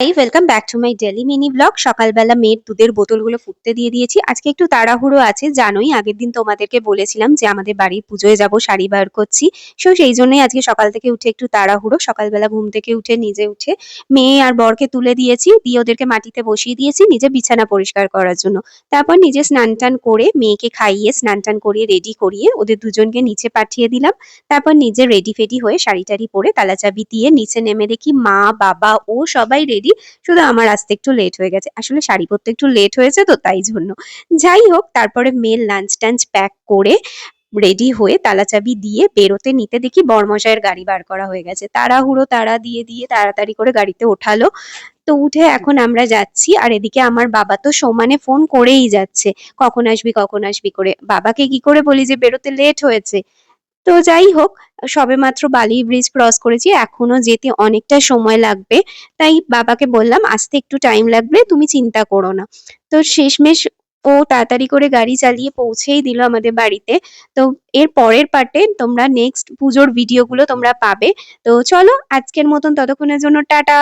এই welcome back to my daily mini blog. সকালবেলা মেয়ের দুধের বোতলগুলো ফুটতে দিয়ে দিয়েছি। আজকে একটু তাড়াহুড়ো আছে, জানোই আগের দিন তোমাদেরকে বলেছিলাম যে আমাদের বাড়ির পুজোয় যাব, শাড়ি বার করছি। সেই জন্যই আজকে সকাল থেকে উঠে একটু তাড়াহুড়ো। সকালবেলা ঘুম থেকে উঠে নিজে উঠে মেয়ে আর বরকে তুলে দিয়েছি, দিয়ে ওদেরকে মাটিতে বসিয়ে দিয়েছি নিজে বিছানা পরিষ্কার করার জন্য। তারপর নিজে স্নান টান করে মেয়েকে খাইয়ে স্নান টান করিয়ে রেডি করিয়ে ওদের দুজনকে নিচে পাঠিয়ে দিলাম। তারপর নিজে রেডি ফেডি হয়ে শাড়ি টাড়ি পরে তালা চাবি দিয়ে নিচে নেমে দেখি মা বাবা ও সবাই রেডি। শুধু আমার আসতে একটু লেট হয়ে গেছে, আসলে শাড়ি পরতে একটু লেট হয়েছে তো তাই জন্য। যাই হোক, তারপরে মেয়ের লাঞ্চ টাঞ্চ প্যাক করে রেডি হয়ে তালা চাবি দিয়ে বেরোতে নিতে দেখি বরমশাইয়ের গাড়ি বার করা হয়ে গেছে। তাড়াহুড়ো তাড়া দিয়ে দিয়ে তাড়াতাড়ি করে গাড়িতে ওঠালো। তো উঠে এখন আমরা যাচ্ছি, আর এদিকে আমার বাবা তো সমানে ফোন করেই যাচ্ছে, কখন আসবি কখন আসবি করে। বাবাকে কি করে বলি যে বেরোতে লেট হয়েছে। তো যাই হোক, সবেমাত্র বালি ব্রিজ ক্রস করেছি, এখনো যেতে অনেকটা সময় লাগবে। তাই বাবাকে বললাম আসতে একটু টাইম লাগবে, তুমি চিন্তা করো না। তো শেষমেশ ও তাড়াতাড়ি করে গাড়ি চালিয়ে পৌঁছেই দিল আমাদের বাড়িতে। তো এর পরের পার্টে তোমরা নেক্সট পুজোর ভিডিওগুলো তোমরা পাবে। তো চলো, আজকের মতন ততক্ষণের জন্য টাটা।